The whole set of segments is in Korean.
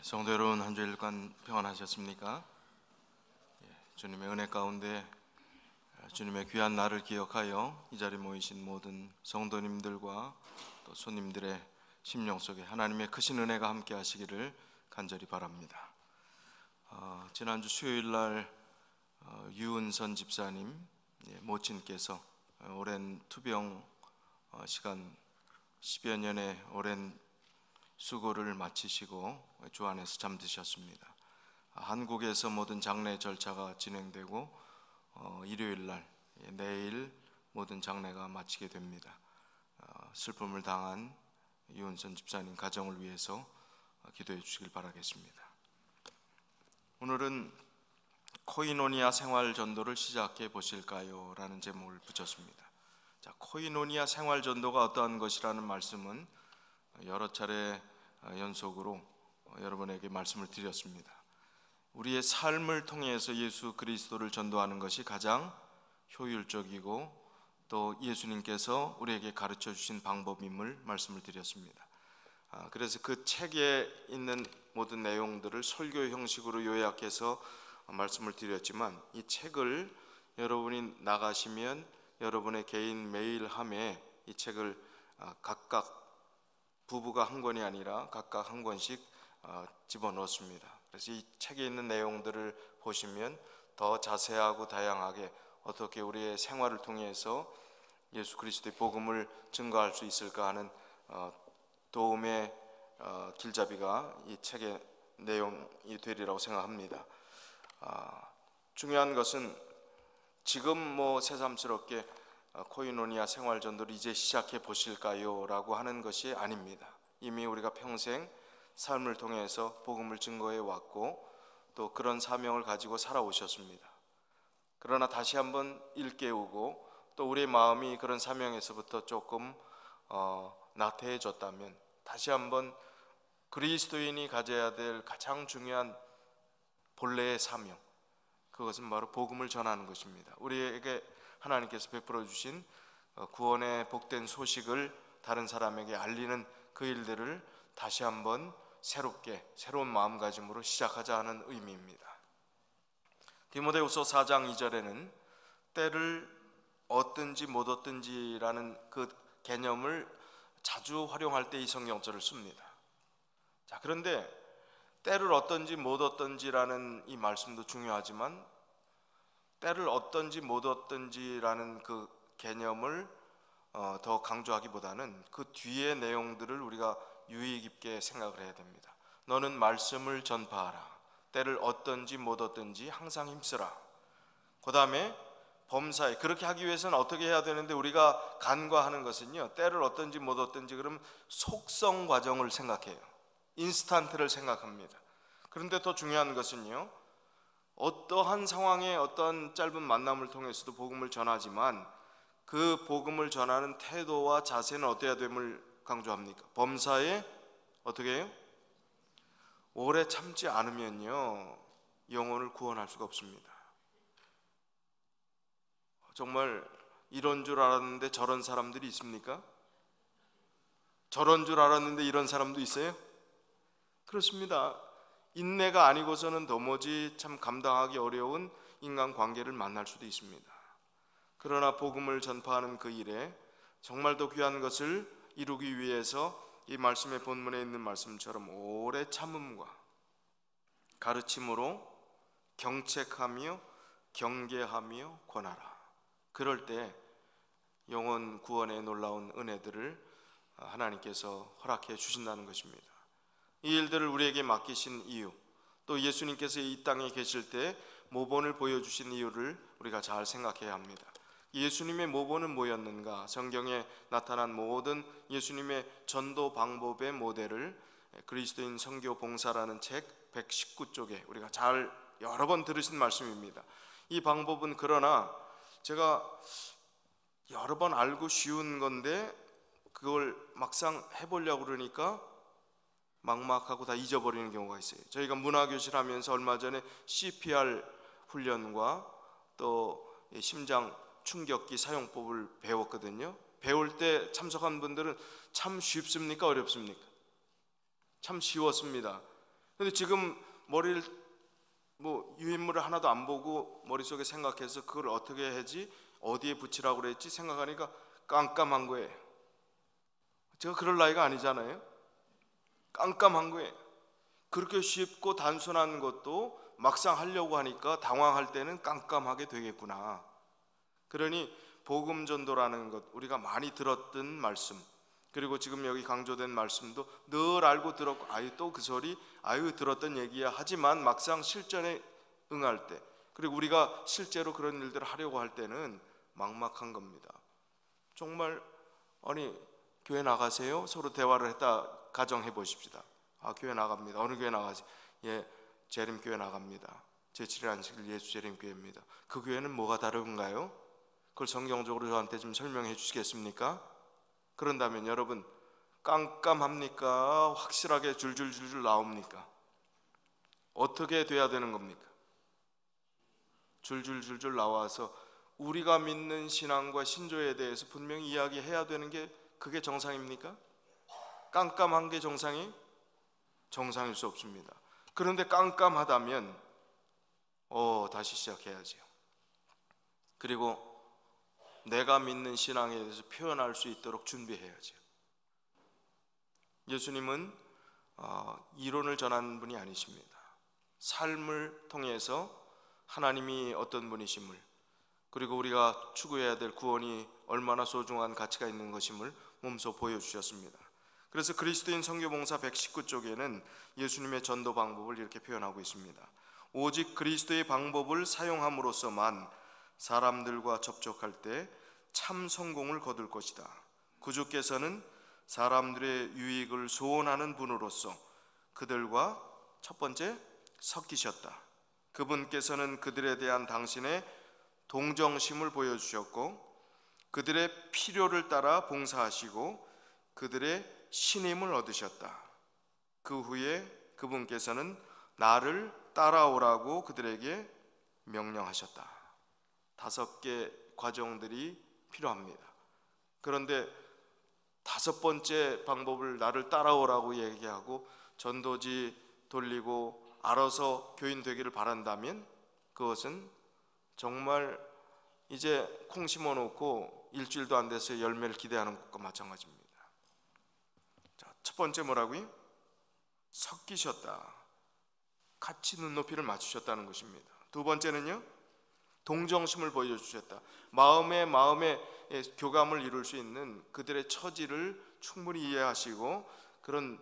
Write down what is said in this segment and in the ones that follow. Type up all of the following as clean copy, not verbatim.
성도 여러분, 한 주일간 평안하셨습니까? 주님의 은혜 가운데 주님의 귀한 날을 기억하여 이 자리에 모이신 모든 성도님들과 또 손님들의 심령 속에 하나님의 크신 은혜가 함께 하시기를 간절히 바랍니다. 지난주 수요일날 유은선 집사님 모친께서 오랜 투병 시간 10여 년의 오랜 수고를 마치시고 주 안에서 잠드셨습니다. 한국에서 모든 장례 절차가 진행되고 일요일날 내일 모든 장례가 마치게 됩니다. 슬픔을 당한 유은선 집사님 가정을 위해서 기도해 주시길 바라겠습니다. 오늘은 코이노니아 생활 전도를 시작해 보실까요? 라는 제목을 붙였습니다. 자, 코이노니아 생활 전도가 어떠한 것이라는 말씀은 여러 차례 연속으로 여러분에게 말씀을 드렸습니다. 우리의 삶을 통해서 예수 그리스도를 전도하는 것이 가장 효율적이고 또 예수님께서 우리에게 가르쳐 주신 방법임을 말씀을 드렸습니다. 그래서 그 책에 있는 모든 내용들을 설교 형식으로 요약해서 말씀을 드렸지만, 이 책을 여러분이 나가시면 여러분의 개인 메일함에 이 책을 각각 부부가 한 권이 아니라 각각 한 권씩 집어넣습니다. 그래서 이 책에 있는 내용들을 보시면 더 자세하고 다양하게 어떻게 우리의 생활을 통해서 예수 그리스도의 복음을 증거할 수 있을까 하는 도움의 길잡이가 이 책의 내용이 되리라고 생각합니다. 중요한 것은 지금 새삼스럽게 코이노니아 생활 전도를 이제 시작해 보실까요? 라고 하는 것이 아닙니다. 이미 우리가 평생 삶을 통해서 복음을 증거해 왔고 또 그런 사명을 가지고 살아오셨습니다. 그러나 다시 한번 일깨우고 또 우리의 마음이 그런 사명에서부터 조금 나태해졌다면 다시 한번 그리스도인이 가져야 될 가장 중요한 본래의 사명, 그것은 바로 복음을 전하는 것입니다. 우리에게 하나님께서 베풀어 주신 구원의 복된 소식을 다른 사람에게 알리는 그 일들을 다시 한번 새로운 마음가짐으로 시작하자 하는 의미입니다. 디모데후서 4장 2절에는 때를 얻든지 못 얻든지라는 그 개념을 자주 활용할 때 이 성경절을 씁니다. 자, 그런데 때를 얻든지 못 얻든지라는 이 말씀도 중요하지만 때를 얻든지 못 얻든지라는 그 개념을 더 강조하기보다는 그 뒤의 내용들을 우리가 유의 깊게 생각을 해야 됩니다. 너는 말씀을 전파하라. 때를 얻든지 못 얻든지 항상 힘쓰라. 그 다음에 범사에, 그렇게 하기 위해서는 어떻게 해야 되는데 우리가 간과하는 것은요, 때를 얻든지 못 얻든지 그러면 속성 과정을 생각해요. 인스턴트를 생각합니다. 그런데 더 중요한 것은요, 어떠한 상황에 어떠한 짧은 만남을 통해서도 복음을 전하지만 그 복음을 전하는 태도와 자세는 어떠해야 됨을 강조합니까? 범사에 어떻게 해요? 오래 참지 않으면요, 영혼을 구원할 수가 없습니다. 정말 이런 줄 알았는데 저런 사람들이 있습니까? 저런 줄 알았는데 이런 사람도 있어요? 그렇습니다. 인내가 아니고서는 도무지 참 감당하기 어려운 인간관계를 만날 수도 있습니다. 그러나 복음을 전파하는 그 일에 정말 더 귀한 것을 이루기 위해서 이 말씀의 본문에 있는 말씀처럼 오래 참음과 가르침으로 경책하며 경계하며 권하라. 그럴 때 영혼 구원의 놀라운 은혜들을 하나님께서 허락해 주신다는 것입니다. 이 일들을 우리에게 맡기신 이유, 또 예수님께서 이 땅에 계실 때 모본을 보여주신 이유를 우리가 잘 생각해야 합니다. 예수님의 모본은 뭐였는가? 성경에 나타난 모든 예수님의 전도 방법의 모델을 그리스도인 선교 봉사라는 책 119쪽에 우리가 잘 여러 번 들으신 말씀입니다. 이 방법은 그러나 제가 여러 번 알고 쉬운 건데 그걸 막상 해보려고 그러니까 막막하고 다 잊어버리는 경우가 있어요. 저희가 문화교실 하면서 얼마 전에 CPR 훈련과 또 심장 충격기 사용법을 배웠거든요. 배울 때 참석한 분들은 참 쉽습니까? 어렵습니까? 참 쉬웠습니다. 근데 지금 머리를 유인물을 하나도 안 보고 머릿속에 생각해서 그걸 어떻게 해야지, 어디에 붙이라고 그랬지 생각하니까 깜깜한 거예요. 제가 그럴 나이가 아니잖아요. 깜깜한 거예요. 그렇게 쉽고 단순한 것도 막상 하려고 하니까 당황할 때는 깜깜하게 되겠구나. 그러니 복음 전도라는 것, 우리가 많이 들었던 말씀, 그리고 지금 여기 강조된 말씀도 늘 알고 들었고, 아유 또 그 소리, 아유 들었던 얘기야 하지만 막상 실전에 응할 때, 그리고 우리가 실제로 그런 일들을 하려고 할 때는 막막한 겁니다. 정말 아니 교회 나가세요? 서로 대화를 했다 가정해 보십시다. 아 교회 나갑니다. 어느 교회 나가지? 예, 재림교회 나갑니다. 제7일 예수 재림교회입니다. 그 교회는 뭐가 다른가요? 그걸 성경적으로 저한테 좀 설명해 주시겠습니까? 그런다면 여러분, 깜깜합니까? 확실하게 줄줄줄줄 나옵니까? 어떻게 돼야 되는 겁니까? 줄줄줄줄 나와서 우리가 믿는 신앙과 신조에 대해서 분명히 이야기해야 되는 게 그게 정상입니까? 깜깜한 게 정상일 수 없습니다. 그런데 깜깜하다면 다시 시작해야지요. 그리고 내가 믿는 신앙에 대해서 표현할 수 있도록 준비해야죠. 예수님은 이론을 전하는 분이 아니십니다. 삶을 통해서 하나님이 어떤 분이심을, 그리고 우리가 추구해야 될 구원이 얼마나 소중한 가치가 있는 것임을 몸소 보여주셨습니다. 그래서 그리스도인 선교봉사 119쪽에는 예수님의 전도 방법을 이렇게 표현하고 있습니다. 오직 그리스도의 방법을 사용함으로써만 사람들과 접촉할 때 참 성공을 거둘 것이다. 구주께서는 사람들의 유익을 소원하는 분으로서 그들과 첫 번째 섞이셨다. 그분께서는 그들에 대한 당신의 동정심을 보여주셨고, 그들의 필요를 따라 봉사하시고 그들의 신임을 얻으셨다. 그 후에 그분께서는 나를 따라오라고 그들에게 명령하셨다. 5개 과정들이 필요합니다. 그런데 5번째 방법을 나를 따라오라고 얘기하고 전도지 돌리고 알아서 교인 되기를 바란다면 그것은 정말 이제 콩 심어놓고 일주일도 안 돼서 열매를 기대하는 것과 마찬가지입니다. 자, 첫 번째 뭐라고요? 섞이셨다. 같이 눈높이를 맞추셨다는 것입니다. 두 번째는요, 동정심을 보여주셨다. 마음에 교감을 이룰 수 있는 그들의 처지를 충분히 이해하시고 그런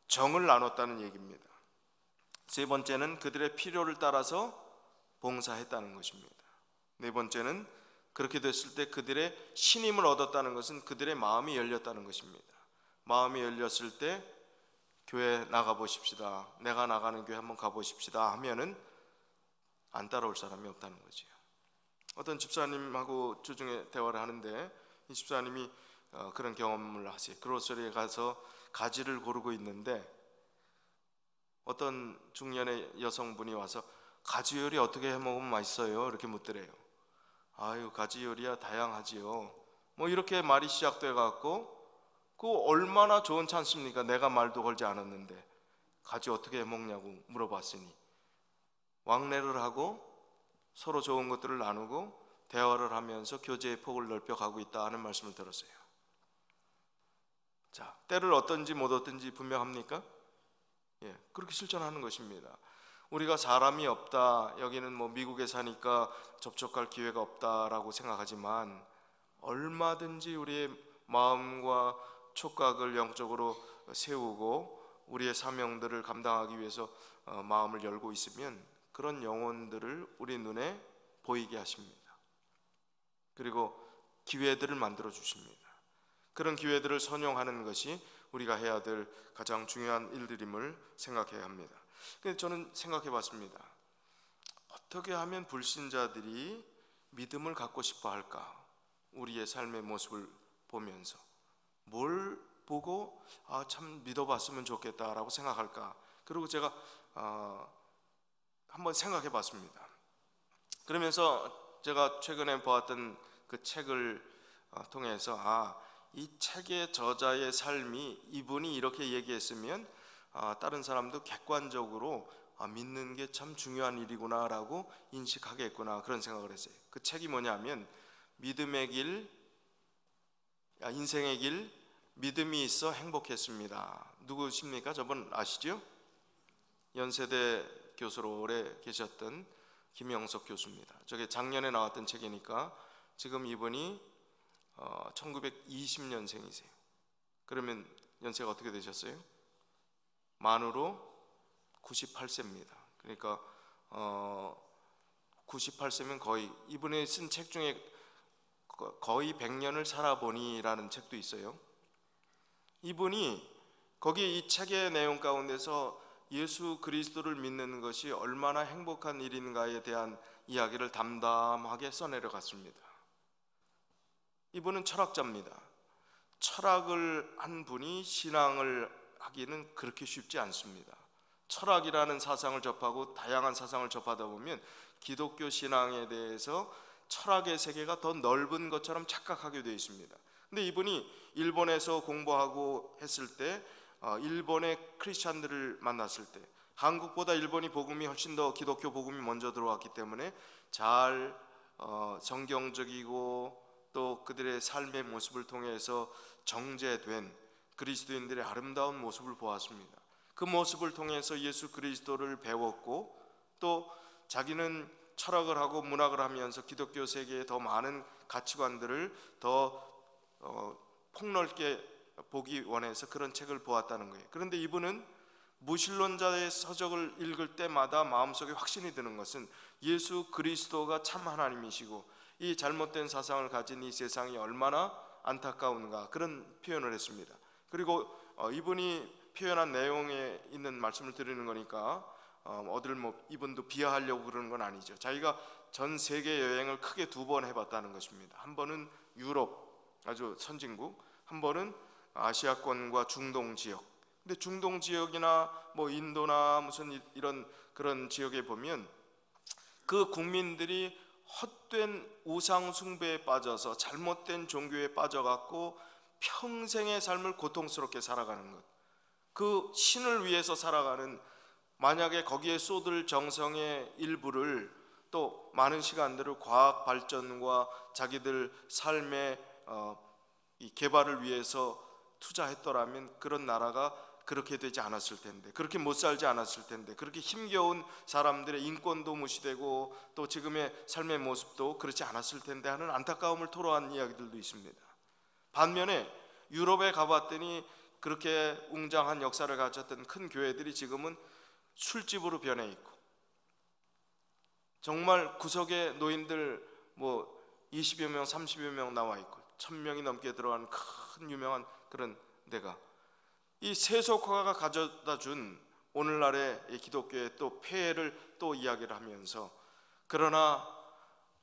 정을 나눴다는 얘기입니다. 세 번째는 그들의 필요를 따라서 봉사했다는 것입니다. 네 번째는 그렇게 됐을 때 그들의 신임을 얻었다는 것은 그들의 마음이 열렸다는 것입니다. 마음이 열렸을 때 교회 나가보십시다, 내가 나가는 교회 한번 가보십시다 하면은 안 따라올 사람이 없다는 거죠. 어떤 집사님하고 주중에 대화를 하는데 이 집사님이 그런 경험을 하세요. 그로서리에 가서 가지를 고르고 있는데 어떤 중년의 여성분이 와서 가지 요리 어떻게 해 먹으면 맛있어요? 이렇게 묻더래요. 아유, 가지 요리야 다양하지요. 이렇게 말이 시작돼 갖고 그 얼마나 좋은 찬스입니까? 내가 말도 걸지 않았는데 가지 어떻게 해 먹냐고 물어봤으니 왕래를 하고 서로 좋은 것들을 나누고 대화를 하면서 교제의 폭을 넓혀가고 있다 하는 말씀을 들었어요. 자, 때를 얻든지 못 얻든지 분명합니까? 예, 그렇게 실천하는 것입니다. 우리가 사람이 없다, 여기는 미국에 사니까 접촉할 기회가 없다라고 생각하지만 얼마든지 우리의 마음과 촉각을 영적으로 세우고 우리의 사명들을 감당하기 위해서 마음을 열고 있으면 그런 영혼들을 우리 눈에 보이게 하십니다. 그리고 기회들을 만들어 주십니다. 그런 기회들을 선용하는 것이 우리가 해야 될 가장 중요한 일들임을 생각해야 합니다. 근데 저는 생각해 봤습니다. 어떻게 하면 불신자들이 믿음을 갖고 싶어 할까? 우리의 삶의 모습을 보면서 뭘 보고 참 믿어봤으면 좋겠다라고 생각할까? 그리고 제가 한번 생각해 봤습니다. 그러면서 제가 최근에 보았던 그 책을 통해서 이 책의 저자의 삶이 이분이 이렇게 얘기했으면 다른 사람도 객관적으로 믿는 게 참 중요한 일이구나라고 인식하겠구나, 그런 생각을 했어요. 그 책이 뭐냐면 믿음의 길, 인생의 길, 믿음이 있어 행복했습니다. 누구십니까? 저분 아시죠? 연세대 교수로 오래 계셨던 김영석 교수입니다. 저게 작년에 나왔던 책이니까 지금 이분이 1920년생이세요. 그러면 연세가 어떻게 되셨어요? 만으로 98세입니다. 그러니까 98세면 거의, 이분이 쓴 책 중에 거의 100년을 살아보니라는 책도 있어요. 이분이 거기 이 책의 내용 가운데서 예수 그리스도를 믿는 것이 얼마나 행복한 일인가에 대한 이야기를 담담하게 써내려갔습니다. 이분은 철학자입니다. 철학을 한 분이 신앙을 하기는 그렇게 쉽지 않습니다. 철학이라는 사상을 접하고 다양한 사상을 접하다 보면 기독교 신앙에 대해서 철학의 세계가 더 넓은 것처럼 착각하게 되어 있습니다. 근데 이분이 일본에서 공부하고 했을 때 일본의 크리스찬들을 만났을 때 한국보다 일본이 복음이 훨씬 더, 기독교 복음이 먼저 들어왔기 때문에 잘 성경적이고 또 그들의 삶의 모습을 통해서 정제된 그리스도인들의 아름다운 모습을 보았습니다. 그 모습을 통해서 예수 그리스도를 배웠고 또 자기는 철학을 하고 문학을 하면서 기독교 세계의 더 많은 가치관들을 더 폭넓게 보기 원해서 그런 책을 보았다는 거예요. 그런데 이분은 무신론자의 서적을 읽을 때마다 마음속에 확신이 드는 것은 예수 그리스도가 참 하나님이시고 이 잘못된 사상을 가진 이 세상이 얼마나 안타까운가, 그런 표현을 했습니다. 그리고 이분이 표현한 내용에 있는 말씀을 드리는 거니까 어딜 이분도 비하하려고 그러는 건 아니죠. 자기가 전 세계 여행을 크게 2번 해봤다는 것입니다. 한 번은 유럽, 아주 선진국, 한 번은 아시아권과 중동 지역. 근데 중동 지역이나 인도나 무슨 이런 그런 지역에 보면 그 국민들이 헛된 우상 숭배에 빠져서 잘못된 종교에 빠져갖고 평생의 삶을 고통스럽게 살아가는 것, 그 신을 위해서 살아가는, 만약에 거기에 쏟을 정성의 일부를 또 많은 시간들을 과학 발전과 자기들 삶의 이 개발을 위해서 투자했더라면 그런 나라가 그렇게 되지 않았을 텐데, 그렇게 못 살지 않았을 텐데, 그렇게 힘겨운 사람들의 인권도 무시되고 또 지금의 삶의 모습도 그렇지 않았을 텐데 하는 안타까움을 토로한 이야기들도 있습니다. 반면에 유럽에 가봤더니 그렇게 웅장한 역사를 가졌던 큰 교회들이 지금은 술집으로 변해 있고, 정말 구석에 노인들 20여 명, 30여 명 나와 있고 1000명이 넘게 들어간 큰 유명한 그런 데가, 이 세속화가 가져다 준 오늘날의 이 기독교의 또 폐해를 또 이야기를 하면서, 그러나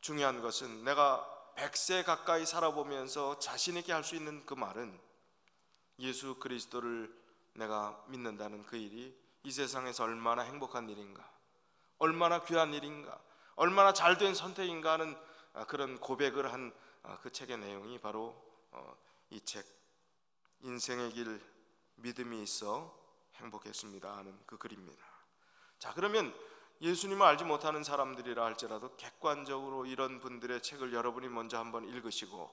중요한 것은 내가 100세 가까이 살아보면서 자신 있게 할 수 있는 그 말은, 예수 그리스도를 내가 믿는다는 그 일이 이 세상에서 얼마나 행복한 일인가, 얼마나 귀한 일인가, 얼마나 잘된 선택인가 하는 그런 고백을 한 그 책의 내용이 바로 이 책, 인생의 길, 믿음이 있어 행복했습니다 하는 그 글입니다. 자, 그러면 예수님을 알지 못하는 사람들이라 할지라도 객관적으로 이런 분들의 책을 여러분이 먼저 한번 읽으시고,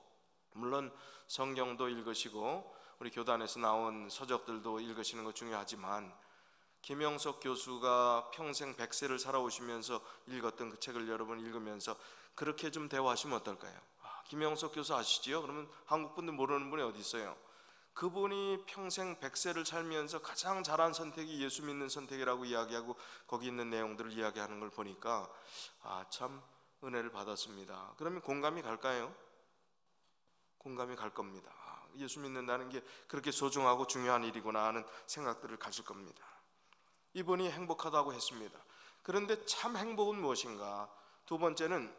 물론 성경도 읽으시고 우리 교단에서 나온 서적들도 읽으시는 것 중요하지만, 김영석 교수가 평생 100세를 살아오시면서 읽었던 그 책을 여러분 읽으면서 그렇게 좀 대화하시면 어떨까요? 김영석 교수 아시지요? 그러면 한국 분들 모르는 분이 어디 있어요? 그분이 평생 100세를 살면서 가장 잘한 선택이 예수 믿는 선택이라고 이야기하고 거기 있는 내용들을 이야기하는 걸 보니까 참 은혜를 받았습니다. 그러면 공감이 갈까요? 공감이 갈 겁니다. 예수 믿는다는 게 그렇게 소중하고 중요한 일이구나 하는 생각들을 가질 겁니다. 이분이 행복하다고 했습니다. 그런데 참 행복은 무엇인가? 두 번째는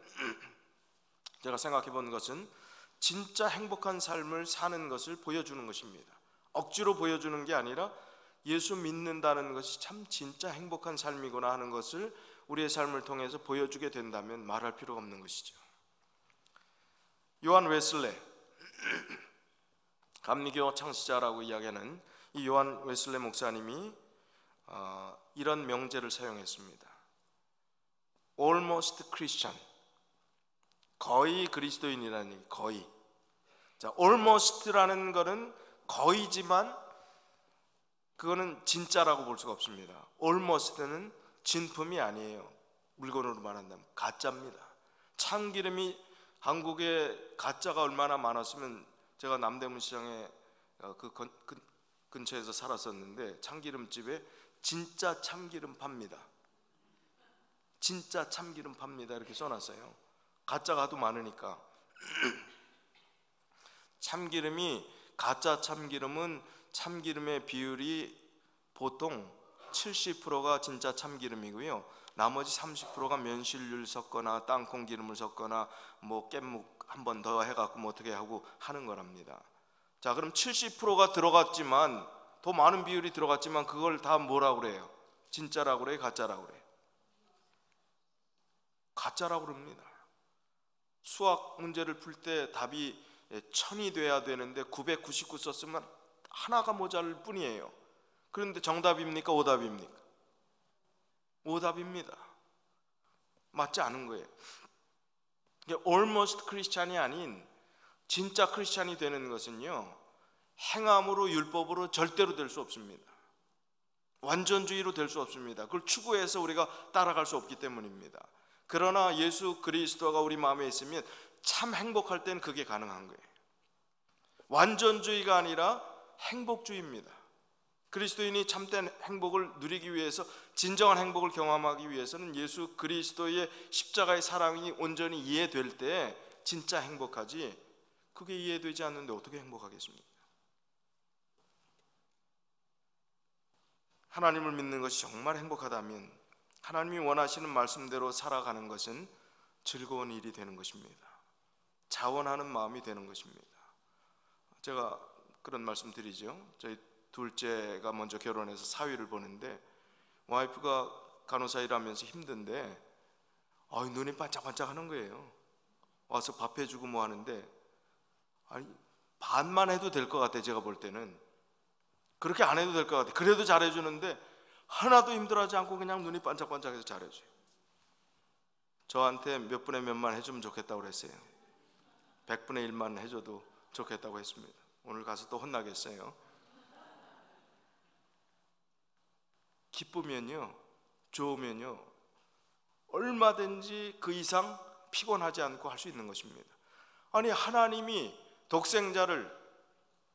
제가 생각해 본 것은 진짜 행복한 삶을 사는 것을 보여주는 것입니다. 억지로 보여주는 게 아니라 예수 믿는다는 것이 참 진짜 행복한 삶이구나 하는 것을 우리의 삶을 통해서 보여주게 된다면 말할 필요가 없는 것이죠. 요한 웨슬레, 감리교 창시자라고 이야기하는 이 요한 웨슬레 목사님이 이런 명제를 사용했습니다. Almost Christian, 거의 그리스도인이라니. 거의. 자, almost라는 거는 거의지만 그거는 진짜라고 볼 수가 없습니다. almost는 진품이 아니에요. 물건으로 말한다면 가짜입니다. 참기름이 한국에 가짜가 얼마나 많았으면, 제가 남대문 시장에 근처에서 살았었는데 참기름집에 진짜 참기름 팝니다. 진짜 참기름 팝니다 이렇게 써놨어요. 가짜가 하도 많으니까. 참기름이, 가짜 참기름은 참기름의 비율이 보통 70%가 진짜 참기름이고요, 나머지 30%가 면실률 섞거나 땅콩 기름을 섞거나 뭐 깻묵 한 번 더 해갖고 뭐 어떻게 하고 하는 거랍니다. 자, 그럼 70%가 들어갔지만, 더 많은 비율이 들어갔지만 그걸 다 뭐라고 그래요? 진짜라고 그래요? 가짜라고 그래요? 가짜라고 그럽니다. 수학 문제를 풀 때 답이 1000이 돼야 되는데 999 썼으면 하나가 모자랄 뿐이에요. 그런데 정답입니까? 오답입니까? 오답입니다. 맞지 않은 거예요. 이게 almost 크리스찬이 아닌 진짜 크리스찬이 되는 것은요, 행함으로, 율법으로 절대로 될 수 없습니다. 완전주의로 될 수 없습니다. 그걸 추구해서 우리가 따라갈 수 없기 때문입니다. 그러나 예수 그리스도가 우리 마음에 있으면 참 행복할 땐 그게 가능한 거예요. 완전주의가 아니라 행복주의입니다. 그리스도인이 참된 행복을 누리기 위해서, 진정한 행복을 경험하기 위해서는 예수 그리스도의 십자가의 사랑이 온전히 이해될 때 진짜 행복하지, 그게 이해되지 않는데 어떻게 행복하겠습니까? 하나님을 믿는 것이 정말 행복하다면 하나님이 원하시는 말씀대로 살아가는 것은 즐거운 일이 되는 것입니다. 자원하는 마음이 되는 것입니다. 제가 그런 말씀 드리죠. 저희 둘째가 먼저 결혼해서 사위를 보는데, 와이프가 간호사 일하면서 힘든데 눈이 반짝반짝 하는 거예요. 와서 밥 해주고 뭐 하는데, 반만 해도 될 것 같아. 제가 볼 때는 그렇게 안 해도 될 것 같아. 그래도 잘해주는데 하나도 힘들어하지 않고 그냥 눈이 반짝반짝해서 잘해줘요. 저한테 몇 분의 몇만 해주면 좋겠다고 그랬어요. 100분의 1만 해줘도 좋겠다고 했습니다. 오늘 가서 또 혼나겠어요. 기쁘면요, 좋으면요, 얼마든지 그 이상 피곤하지 않고 할 수 있는 것입니다. 아니, 하나님이 독생자를,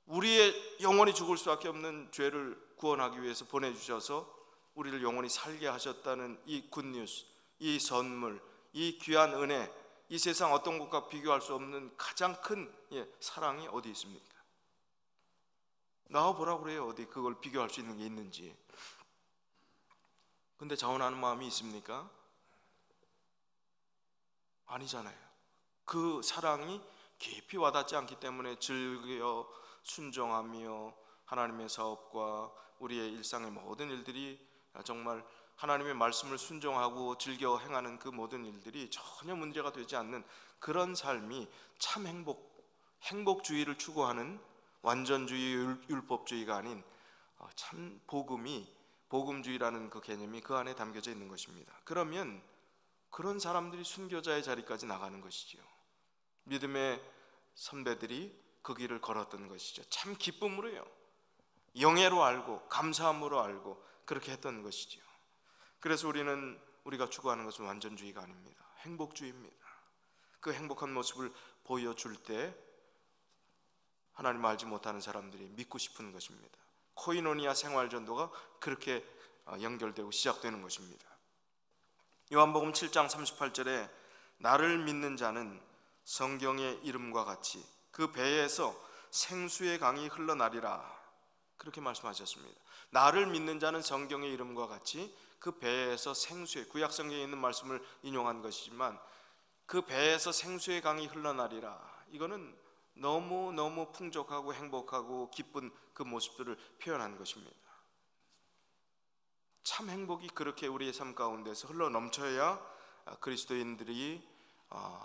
우리의 영원히 죽을 수밖에 없는 죄를 구원하기 위해서 보내주셔서 우리를 영원히 살게 하셨다는 이 굿뉴스, 이 선물, 이 귀한 은혜, 이 세상 어떤 것과 비교할 수 없는 가장 큰 사랑이 어디 있습니까? 나와보라고 그래요. 어디 그걸 비교할 수 있는 게 있는지. 근데 자원하는 마음이 있습니까? 아니잖아요. 그 사랑이 깊이 와닿지 않기 때문에 즐겨 순종하며 하나님의 사업과 우리의 일상의 모든 일들이, 정말 하나님의 말씀을 순종하고 즐겨 행하는 그 모든 일들이 전혀 문제가 되지 않는 그런 삶이 참 행복주의를 추구하는 완전주의, 율법주의가 아닌 참 복음주의라는 그 개념이 그 안에 담겨져 있는 것입니다. 그러면 그런 사람들이 순교자의 자리까지 나가는 것이지요. 믿음의 선배들이 그 길을 걸었던 것이죠. 참 기쁨으로요, 영예로 알고 감사함으로 알고 그렇게 했던 것이죠. 그래서 우리가 추구하는 것은 완전주의가 아닙니다. 행복주의입니다. 그 행복한 모습을 보여줄 때 하나님 알지 못하는 사람들이 믿고 싶은 것입니다. 코이노니아 생활전도가 그렇게 연결되고 시작되는 것입니다. 요한복음 7장 38절에 나를 믿는 자는 성경의 이름과 같이 그 배에서 생수의 강이 흘러나리라, 그렇게 말씀하셨습니다. 나를 믿는 자는 성경의 이름과 같이 그 배에서 생수의, 구약 성경에 있는 말씀을 인용한 것이지만 그 배에서 생수의 강이 흘러나리라, 이거는 너무 풍족하고 행복하고 기쁜 그 모습들을 표현한 것입니다. 참 행복이 그렇게 우리의 삶 가운데서 흘러 넘쳐야 그리스도인들이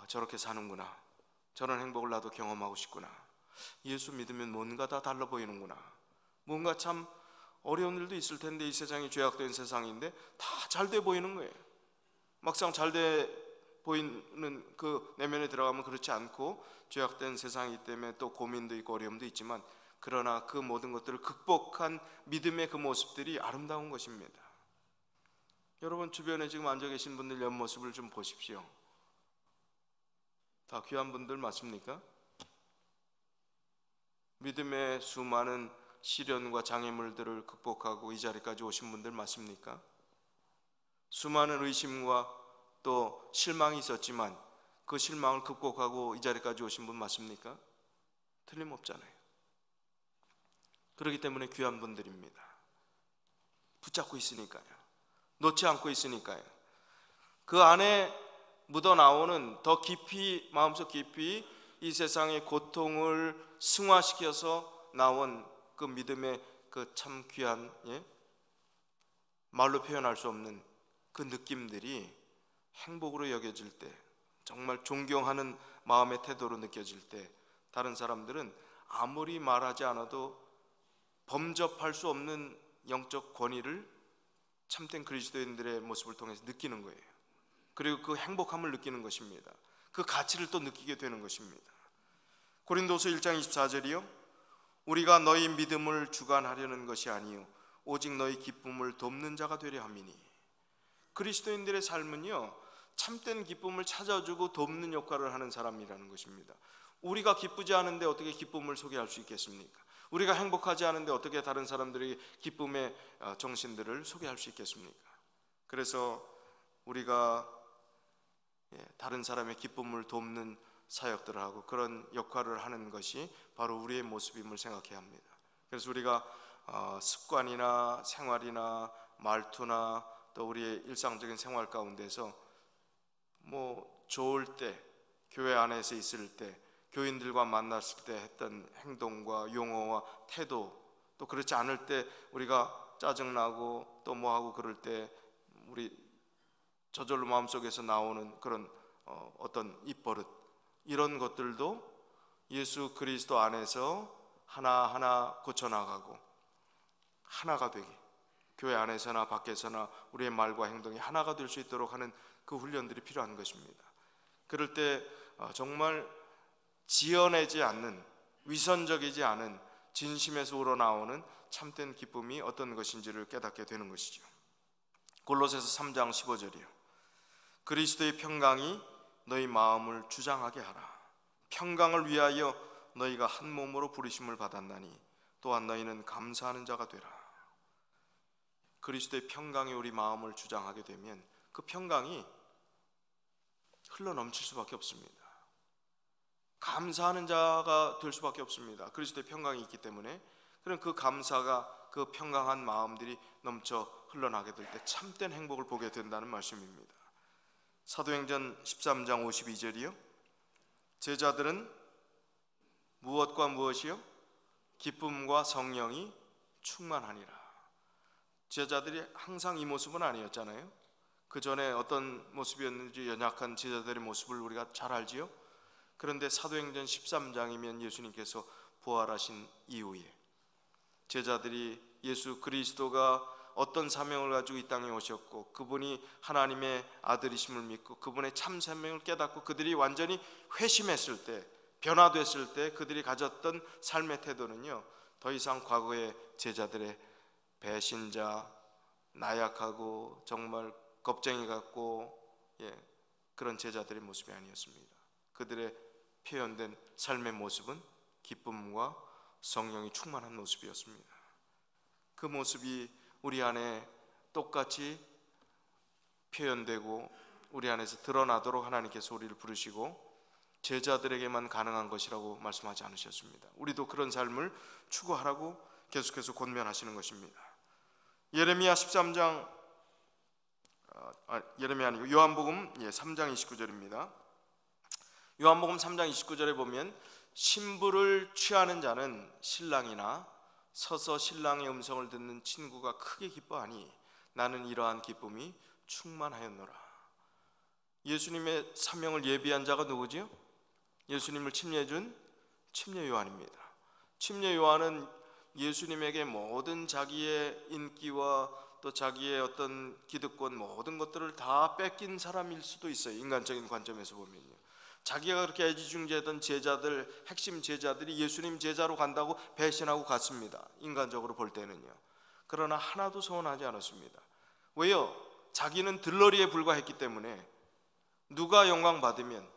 저렇게 사는구나, 저런 행복을 나도 경험하고 싶구나, 예수 믿으면 뭔가 다 달라 보이는구나, 뭔가 참 어려운 일도 있을 텐데, 이 세상이 죄악된 세상인데 다 잘 돼 보이는 거예요. 막상 잘 돼 보이는 그 내면에 들어가면 그렇지 않고, 죄악된 세상이기 때문에 또 고민도 있고 어려움도 있지만, 그러나 그 모든 것들을 극복한 믿음의 그 모습들이 아름다운 것입니다. 여러분 주변에 지금 앉아 계신 분들 옆모습을 좀 보십시오. 다 귀한 분들 맞습니까? 믿음의 수많은 시련과 장애물들을 극복하고 이 자리까지 오신 분들 맞습니까? 수많은 의심과 또 실망이 있었지만 그 실망을 극복하고 이 자리까지 오신 분 맞습니까? 틀림없잖아요. 그렇기 때문에 귀한 분들입니다. 붙잡고 있으니까요. 놓지 않고 있으니까요. 그 안에 묻어나오는 더 깊이, 마음속 깊이 이 세상의 고통을 승화시켜서 나온 그 믿음의 그 참 귀한, 말로 표현할 수 없는 그 느낌들이 행복으로 여겨질 때, 정말 존경하는 마음의 태도로 느껴질 때, 다른 사람들은 아무리 말하지 않아도 범접할 수 없는 영적 권위를 참된 그리스도인들의 모습을 통해서 느끼는 거예요. 그리고 그 행복함을 느끼는 것입니다. 그 가치를 또 느끼게 되는 것입니다. 고린도서 1장 24절이요, 우리가 너희 믿음을 주관하려는 것이 아니요 오직 너희 기쁨을 돕는 자가 되려 함이니. 그리스도인들의 삶은요, 참된 기쁨을 찾아주고 돕는 역할을 하는 사람이라는 것입니다. 우리가 기쁘지 않은데 어떻게 기쁨을 소개할 수 있겠습니까? 우리가 행복하지 않은데 어떻게 다른 사람들에게 기쁨의 정신들을 소개할 수 있겠습니까? 그래서 우리가 다른 사람의 기쁨을 돕는 사역들을 하고 그런 역할을 하는 것이 바로 우리의 모습임을 생각해야 합니다. 그래서 우리가 습관이나 생활이나 말투나 또 우리의 일상적인 생활 가운데서 뭐 좋을 때, 교회 안에서 있을 때, 교인들과 만났을 때 했던 행동과 용어와 태도, 또 그렇지 않을 때 우리가 짜증나고 또 뭐하고 그럴 때 우리 저절로 마음속에서 나오는 그런 어떤 입버릇, 이런 것들도 예수 그리스도 안에서 하나하나 고쳐나가고 하나가 되게, 교회 안에서나 밖에서나 우리의 말과 행동이 하나가 될 수 있도록 하는 그 훈련들이 필요한 것입니다. 그럴 때 정말 지어내지 않는, 위선적이지 않은 진심에서 우러나오는 참된 기쁨이 어떤 것인지를 깨닫게 되는 것이죠. 골로새서 3장 15절이요, 그리스도의 평강이 너희 마음을 주장하게 하라. 평강을 위하여 너희가 한 몸으로 부르심을 받았나니 또한 너희는 감사하는 자가 되라. 그리스도의 평강이 우리 마음을 주장하게 되면 그 평강이 흘러넘칠 수밖에 없습니다. 감사하는 자가 될 수밖에 없습니다. 그리스도의 평강이 있기 때문에. 그럼 그 감사가, 그 평강한 마음들이 넘쳐 흘러나게 될 때 참된 행복을 보게 된다는 말씀입니다. 사도행전 13장 52절이요, 제자들은 무엇과 무엇이요? 기쁨과 성령이 충만하니라. 제자들이 항상 이 모습은 아니었잖아요. 그 전에 어떤 모습이었는지 연약한 제자들의 모습을 우리가 잘 알지요. 그런데 사도행전 13장이면 예수님께서 부활하신 이후에 제자들이 예수 그리스도가 어떤 사명을 가지고 이 땅에 오셨고 그분이 하나님의 아들이심을 믿고 그분의 참 생명을 깨닫고 그들이 완전히 회심했을 때, 변화됐을 때 그들이 가졌던 삶의 태도는요, 더 이상 과거의 제자들의 배신자, 나약하고 정말 겁쟁이 같고 그런 제자들의 모습이 아니었습니다. 그들의 표현된 삶의 모습은 기쁨과 성령이 충만한 모습이었습니다. 그 모습이 우리 안에 똑같이 표현되고 우리 안에서 드러나도록 하나님께서 우리를 부르시고 제자들에게만 가능한 것이라고 말씀하지 않으셨습니다. 우리도 그런 삶을 추구하라고 계속해서 권면하시는 것입니다. 예레미야 13장, 예레미야 아니고 요한복음 3장 29절입니다. 요한복음 3장 29절에 보면 신부를 취하는 자는 신랑이나 서서 신랑의 음성을 듣는 친구가 크게 기뻐하니 나는 이러한 기쁨이 충만하였노라. 예수님의 사명을 예비한 자가 누구지요? 예수님을 침례해 준 침례 요한입니다. 침례 요한은 예수님에게 모든 자기의 인기와 또 자기의 어떤 기득권 모든 것들을 다 뺏긴 사람일 수도 있어요. 인간적인 관점에서 보면요. 자기가 그렇게 애지중지했던 제자들, 핵심 제자들이 예수님 제자로 간다고 배신하고 갔습니다. 인간적으로 볼 때는요. 그러나 하나도 서운하지 않았습니다. 왜요? 자기는 들러리에 불과했기 때문에 누가 영광 받으면,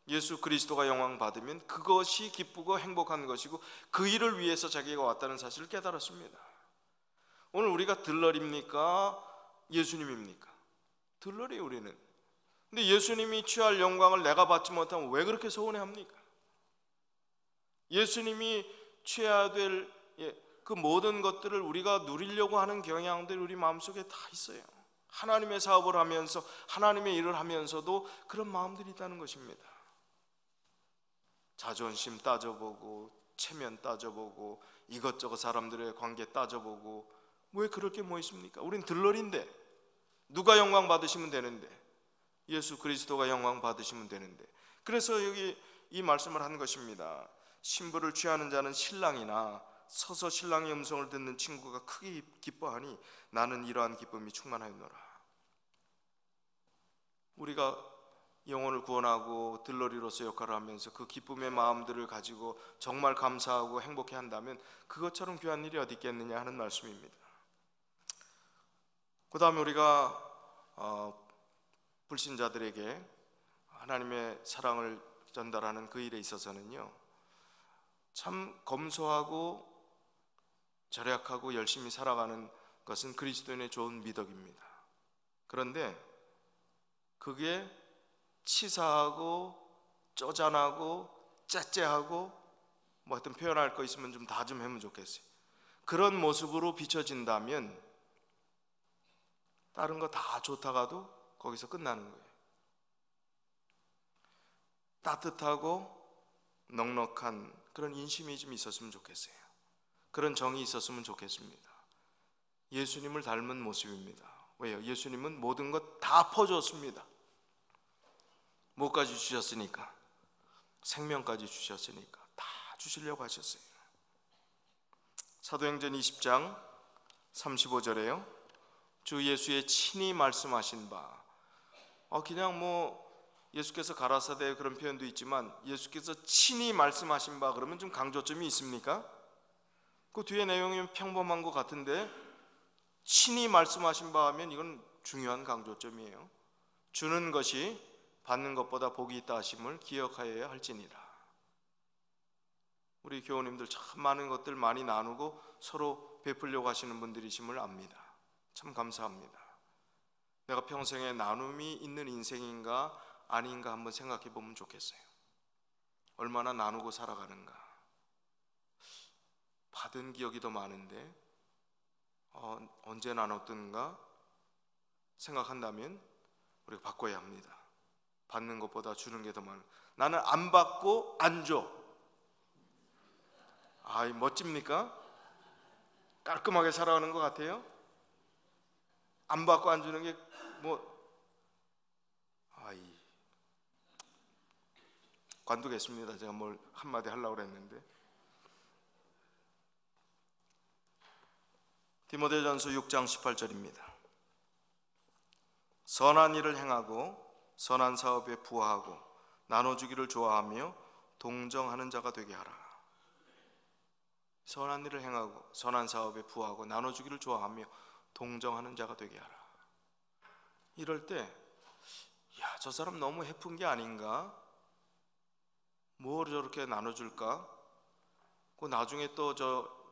예수 그리스도가 영광 받으면 그것이 기쁘고 행복한 것이고 그 일을 위해서 자기가 왔다는 사실을 깨달았습니다. 오늘 우리가 들러리입니까? 예수님입니까? 들러리예요, 우리는. 근데 예수님이 취할 영광을 내가 받지 못하면 왜 그렇게 서운해합니까? 예수님이 취해야 될 그 모든 것들을 우리가 누리려고 하는 경향들이 우리 마음속에 다 있어요. 하나님의 사업을 하면서 하나님의 일을 하면서도 그런 마음들이 있다는 것입니다. 자존심 따져보고 체면 따져보고 이것저것 사람들의 관계 따져보고 왜 그렇게 뭐 있습니까? 우린 들러리인데 누가 영광 받으시면 되는데, 예수 그리스도가 영광 받으시면 되는데. 그래서 여기 이 말씀을 한 것입니다. 신부를 취하는 자는 신랑이나 서서 신랑의 음성을 듣는 친구가 크게 기뻐하니 나는 이러한 기쁨이 충만하였노라. 우리가 영혼을 구원하고 들러리로서 역할을 하면서 그 기쁨의 마음들을 가지고 정말 감사하고 행복해 한다면 그것처럼 귀한 일이 어디 있겠느냐 하는 말씀입니다. 그 다음에 우리가 불신자들에게 하나님의 사랑을 전달하는 그 일에 있어서는요, 참 검소하고 절약하고 열심히 살아가는 것은 그리스도인의 좋은 미덕입니다. 그런데 그게 치사하고 쪼잔하고 째째하고 뭐 하여튼 표현할 거 있으면 좀 다 좀 하면 좋겠어요. 그런 모습으로 비춰진다면 다른 거 다 좋다가도 거기서 끝나는 거예요. 따뜻하고 넉넉한 그런 인심이 좀 있었으면 좋겠어요. 그런 정이 있었으면 좋겠습니다. 예수님을 닮은 모습입니다. 왜요? 예수님은 모든 것 다 퍼줬습니다. 뭐까지 주셨으니까? 생명까지 주셨으니까 다 주시려고 하셨어요. 사도행전 20장 35절에요 주 예수의 친히 말씀하신 바, 그냥 뭐 예수께서 가라사대 그런 표현도 있지만 예수께서 친히 말씀하신 바 그러면 좀 강조점이 있습니까? 그 뒤에 내용이 평범한 것 같은데 친히 말씀하신 바 하면 이건 중요한 강조점이에요. 주는 것이 받는 것보다 복이 있다 하심을 기억하여야 할지니라. 우리 교우님들 참 많은 것들 많이 나누고 서로 베풀려고 하시는 분들이심을 압니다. 참 감사합니다. 내가 평생에 나눔이 있는 인생인가 아닌가 한번 생각해 보면 좋겠어요. 얼마나 나누고 살아가는가. 받은 기억이 더 많은데 언제 나눴던가 생각한다면 우리가 바꿔야 합니다. 받는 것보다 주는 게 더 많아. 나는 안 받고 안 줘. 멋집니까? 깔끔하게 살아가는 것 같아요. 안 받고 안 주는 게 관두겠습니다. 제가 뭘 한마디 하려고 그랬는데. 디모데전서 6장 18절입니다. 선한 일을 행하고 선한 사업에 부하하고 나눠주기를 좋아하며 동정하는 자가 되게 하라. 선한 일을 행하고 선한 사업에 부하하고 나눠주기를 좋아하며 동정하는 자가 되게 하라. 이럴 때 저 사람 너무 해픈 게 아닌가? 뭘 저렇게 나눠줄까? 그 나중에 또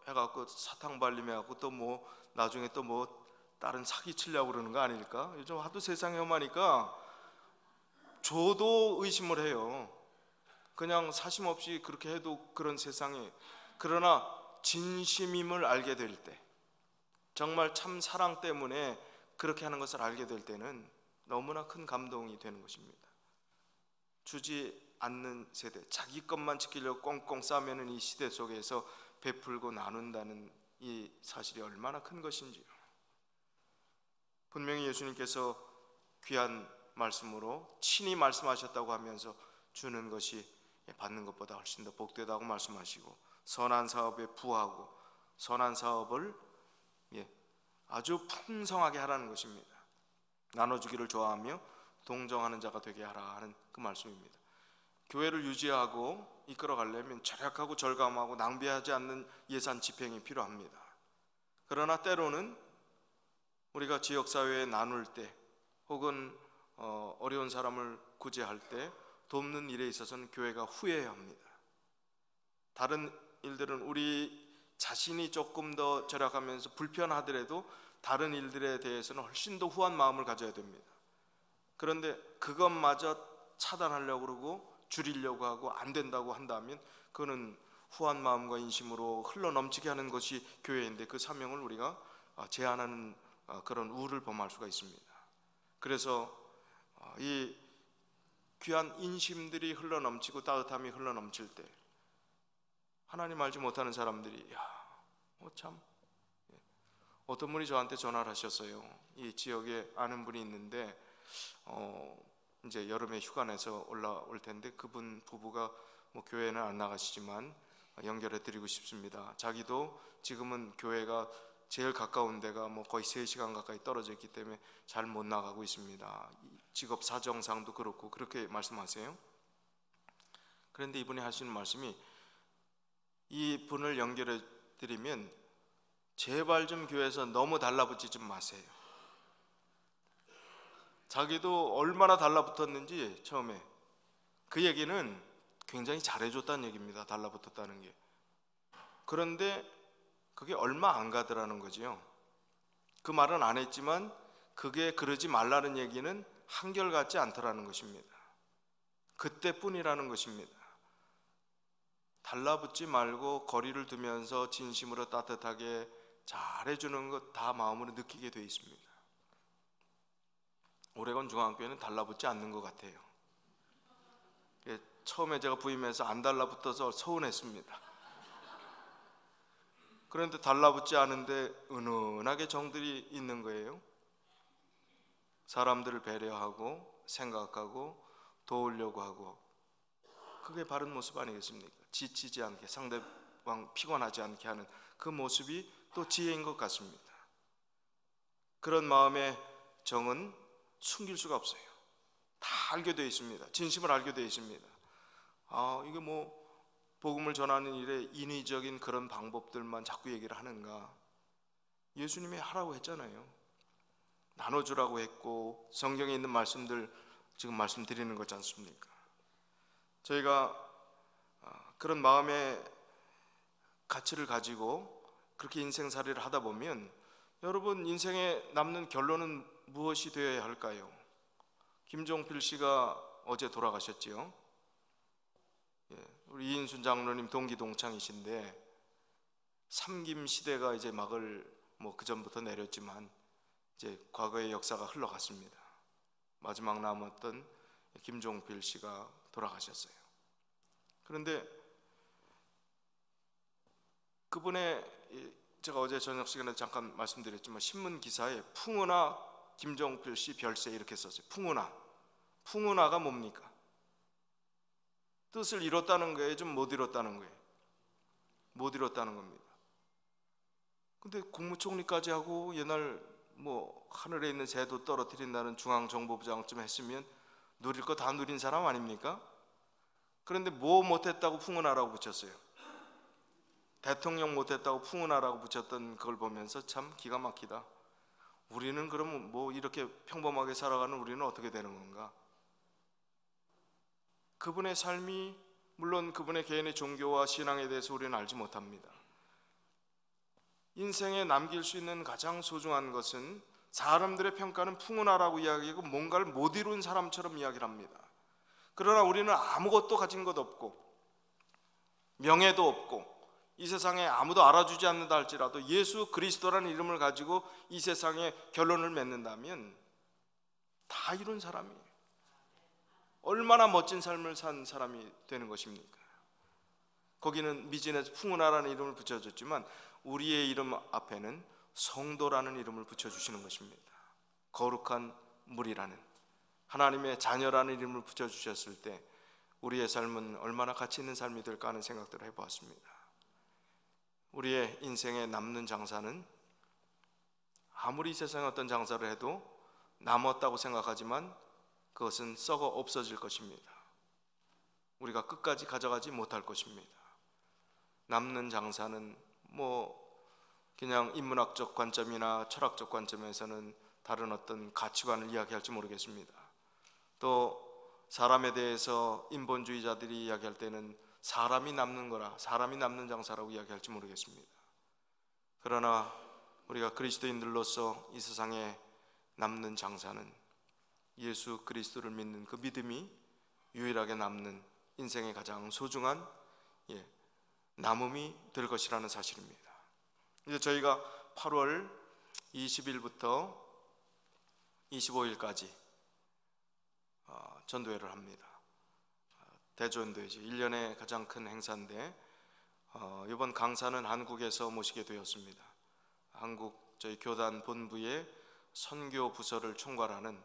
해갖고 사탕 발림해갖고 또 나중에 또 다른 사기 치려고 그러는 거 아닐까? 요즘 하도 세상에 험하니까 저도 의심을 해요. 그냥 사심 없이 그렇게 해도 그런 세상에. 그러나 진심임을 알게 될 때, 정말 참 사랑 때문에 그렇게 하는 것을 알게 될 때는 너무나 큰 감동이 되는 것입니다. 주지 않는 세대, 자기 것만 지키려고 꽁꽁 싸매는 이 시대 속에서 베풀고 나눈다는 이 사실이 얼마나 큰 것인지요. 분명히 예수님께서 귀한 말씀으로 친히 말씀하셨다고 하면서 주는 것이 받는 것보다 훨씬 더 복되다고 말씀하시고 선한 사업에 부하고 선한 사업을 아주 풍성하게 하라는 것입니다. 나눠주기를 좋아하며 동정하는 자가 되게 하라 하는 그 말씀입니다. 교회를 유지하고 이끌어가려면 절약하고 절감하고 낭비하지 않는 예산 집행이 필요합니다. 그러나 때로는 우리가 지역사회에 나눌 때 혹은 어려운 사람을 구제할 때 돕는 일에 있어서는 교회가 후회해야 합니다. 다른 일들은 우리 자신이 조금 더 절약하면서 불편하더라도 다른 일들에 대해서는 훨씬 더 후한 마음을 가져야 됩니다. 그런데 그것마저 차단하려고 그러고 줄이려고 하고 안 된다고 한다면 그거는 후한 마음과 인심으로 흘러넘치게 하는 것이 교회인데 그 사명을 우리가 제한하는 그런 우를 범할 수가 있습니다. 그래서 이 귀한 인심들이 흘러넘치고 따뜻함이 흘러넘칠 때 하나님 알지 못하는 사람들이 참 어떤 분이 저한테 전화를 하셨어요. 이 지역에 아는 분이 있는데 이제 여름에 휴가 내서 올라올 텐데 그분 부부가 뭐 교회는 안 나가시지만 연결해 드리고 싶습니다. 자기도 지금은 교회가 제일 가까운 데가 뭐 거의 3시간 가까이 떨어져 있기 때문에 잘 못 나가고 있습니다. 직업 사정상도 그렇고 그렇게 말씀하세요. 그런데 이분이 하시는 말씀이 이 분을 연결해 드리면 제발 좀 교회에서 너무 달라붙지 좀 마세요. 자기도 얼마나 달라붙었는지 처음에 그 얘기는 굉장히 잘해줬다는 얘기입니다. 달라붙었다는 게. 그런데 그게 얼마 안 가더라는 거지요. 그 말은 안 했지만 그게 그러지 말라는 얘기는 한결같지 않더라는 것입니다. 그때뿐이라는 것입니다. 달라붙지 말고 거리를 두면서 진심으로 따뜻하게 잘해주는 것 다 마음으로 느끼게 되어 있습니다. 오레곤 중앙교회는 달라붙지 않는 것 같아요. 처음에 제가 부임해서 안 달라붙어서 서운했습니다. 그런데 달라붙지 않은데 은은하게 정들이 있는 거예요. 사람들을 배려하고 생각하고 도우려고 하고 그게 바른 모습 아니겠습니까? 지치지 않게 상대방 피곤하지 않게 하는 그 모습이 또 지혜인 것 같습니다. 그런 마음의 정은 숨길 수가 없어요. 다 알게 되어 있습니다. 진심을 알게 되어 있습니다. 이게 뭐 복음을 전하는 일에 인위적인 그런 방법들만 자꾸 얘기를 하는가? 예수님이 하라고 했잖아요. 나눠주라고 했고 성경에 있는 말씀들 지금 말씀드리는 거지 않습니까? 저희가 그런 마음의 가치를 가지고 그렇게 인생살이를 하다 보면 여러분 인생에 남는 결론은 무엇이 되어야 할까요? 김종필 씨가 어제 돌아가셨지요. 우리 이인순 장로님 동기 동창이신데 삼김 시대가 이제 막을 그 전부터 내렸지만 이제 과거의 역사가 흘러갔습니다. 마지막 남았던 김종필 씨가 돌아가셨어요. 그런데 그분의 제가 어제 저녁 시간에 잠깐 말씀드렸지만 신문 기사에 풍은아 김종필 씨 별세 이렇게 썼어요. 풍은아가 뭡니까? 뜻을 이뤘다는 거예요? 좀 못 이뤘다는 거예요? 못 이뤘다는 겁니다. 근데 국무총리까지 하고 옛날 하늘에 있는 새도 떨어뜨린다는 중앙정보부장쯤 했으면 누릴 거 다 누린 사람 아닙니까? 그런데 뭐 못했다고 풍은아라고 붙였어요? 대통령 못했다고 풍은아라고 붙였던 그걸 보면서 참 기가 막히다. 우리는 그러면 이렇게 평범하게 살아가는 우리는 어떻게 되는 건가? 그분의 삶이 물론 그분의 개인의 종교와 신앙에 대해서 우리는 알지 못합니다. 인생에 남길 수 있는 가장 소중한 것은 사람들의 평가는 풍은하라고 이야기하고 뭔가를 못 이룬 사람처럼 이야기를 합니다. 그러나 우리는 아무것도 가진 것 없고 명예도 없고 이 세상에 아무도 알아주지 않는다 할지라도 예수 그리스도라는 이름을 가지고 이 세상에 결론을 맺는다면 다 이룬 사람이에요. 얼마나 멋진 삶을 산 사람이 되는 것입니까? 거기는 미진에서 풍은하라는 이름을 붙여줬지만 우리의 이름 앞에는 성도라는 이름을 붙여주시는 것입니다. 거룩한 무리라는 하나님의 자녀라는 이름을 붙여주셨을 때 우리의 삶은 얼마나 가치 있는 삶이 될까 하는 생각들을 해보았습니다. 우리의 인생에 남는 장사는 아무리 세상에 어떤 장사를 해도 남았다고 생각하지만 그것은 썩어 없어질 것입니다. 우리가 끝까지 가져가지 못할 것입니다. 남는 장사는 그냥 인문학적 관점이나 철학적 관점에서는 다른 어떤 가치관을 이야기할지 모르겠습니다. 또 사람에 대해서 인본주의자들이 이야기할 때는 사람이 남는 거라, 사람이 남는 장사라고 이야기할지 모르겠습니다. 그러나 우리가 그리스도인들로서 이 세상에 남는 장사는 예수 그리스도를 믿는 그 믿음이 유일하게 남는 인생의 가장 소중한 남음이 될 것이라는 사실입니다. 이제 저희가 8월 20일부터 25일까지 전도회를 합니다. 대전도회죠. 1년의 가장 큰 행사인데 이번 강사는 한국에서 모시게 되었습니다. 한국 저희 교단 본부의 선교 부서를 총괄하는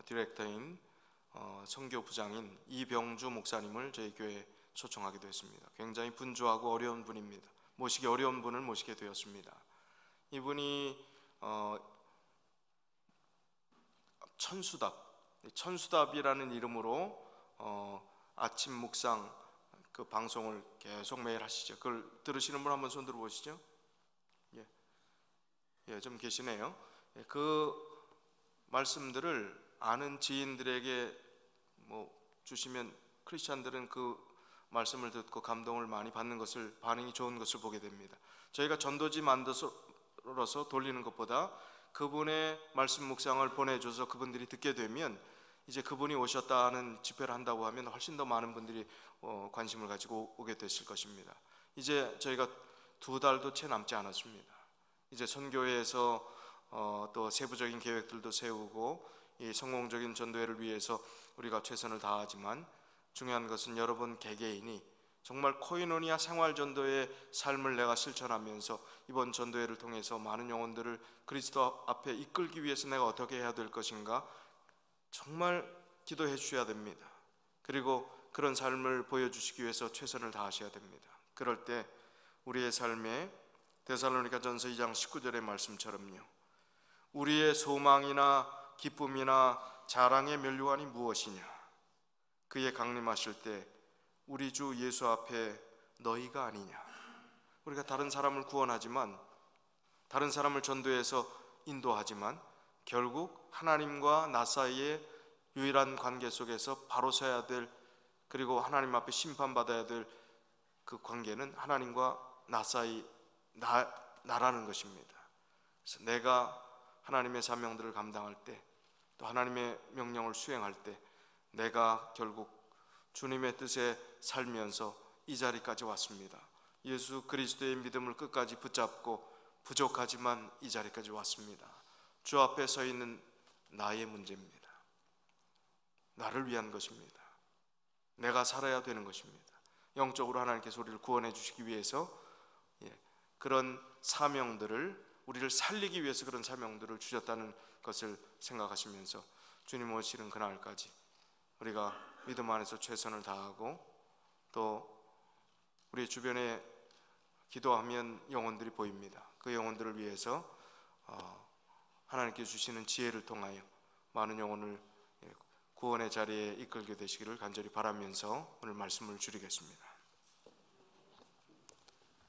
디렉터인 선교부장인 이병주 목사님을 저희 교회에 초청하게 되었습니다. 굉장히 분주하고 어려운 분입니다. 모시기 어려운 분을 모시게 되었습니다. 이분이 천수답이라는 이름으로 아침 묵상 그 방송을 계속 매일 하시죠. 그걸 들으시는 분 한번 손 들어보시죠. 좀 계시네요. 그 말씀들을 아는 지인들에게 주시면 크리스찬들은 그 말씀을 듣고 감동을 많이 받는 것을, 반응이 좋은 것을 보게 됩니다. 저희가 전도지 만들어서 돌리는 것보다 그분의 말씀 묵상을 보내줘서 그분들이 듣게 되면 이제 그분이 오셨다는 집회를 한다고 하면 훨씬 더 많은 분들이 관심을 가지고 오게 되실 것입니다. 이제 저희가 2달도 채 남지 않았습니다. 이제 선교회에서 또 세부적인 계획들도 세우고 이 성공적인 전도회를 위해서 우리가 최선을 다하지만 중요한 것은 여러분 개개인이 정말 코이노니아 생활전도의 삶을 내가 실천하면서 이번 전도회를 통해서 많은 영혼들을 그리스도 앞에 이끌기 위해서 내가 어떻게 해야 될 것인가 정말 기도해 주셔야 됩니다. 그리고 그런 삶을 보여주시기 위해서 최선을 다하셔야 됩니다. 그럴 때 우리의 삶에 데살로니가전서 2장 19절의 말씀처럼요, 우리의 소망이나 기쁨이나 자랑의 면류관이 무엇이냐, 그의 강림하실 때 우리 주 예수 앞에 너희가 아니냐. 우리가 다른 사람을 구원하지만, 다른 사람을 전도해서 인도하지만 결국 하나님과 나 사이의 유일한 관계 속에서 바로 서야 될, 그리고 하나님 앞에 심판받아야 될 그 관계는 하나님과 나 사이, 나라는 것입니다. 그래서 내가 하나님의 사명들을 감당할 때, 또 하나님의 명령을 수행할 때 내가 결국 주님의 뜻에 살면서 이 자리까지 왔습니다. 예수 그리스도의 믿음을 끝까지 붙잡고 부족하지만 이 자리까지 왔습니다. 주 앞에 서 있는 나의 문제입니다. 나를 위한 것입니다. 내가 살아야 되는 것입니다. 영적으로 하나님께서 우리를 구원해 주시기 위해서 그런 사명들을, 우리를 살리기 위해서 그런 사명들을 주셨다는 것을 생각하시면서 주님 오시는 그날까지 우리가 믿음 안에서 최선을 다하고, 또 우리 주변에 기도하면 영혼들이 보입니다. 그 영혼들을 위해서 하나님께 주시는 지혜를 통하여 많은 영혼을 구원의 자리에 이끌게 되시기를 간절히 바라면서 오늘 말씀을 줄이겠습니다.